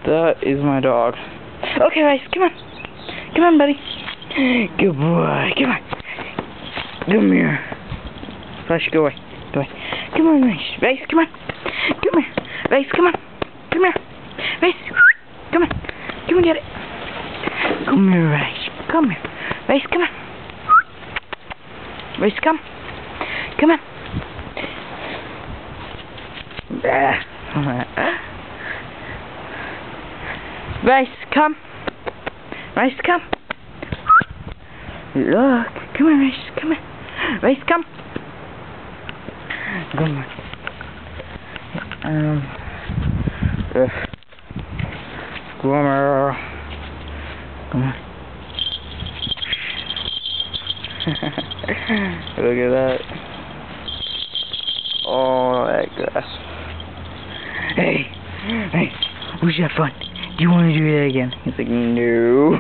That is my dog. Okay, Rice, come on. Come on, buddy. Good boy. Come on. Come here. Flash, go away. Go away. Come on, Rice. Rice, come on. Come here. Rice, come on. Come here. Rice, come on. Come and get it. Come here, Rice. Come here. Rice, come on. Rice, come. Come on. Rice, come. Rice, come. Look. Come on, Rice. Come on. Rice, come. Come on. Squirmer. Come on. Look at that. Oh, that grass. Hey, we should have fun. Do you want to do that again? He's like, no.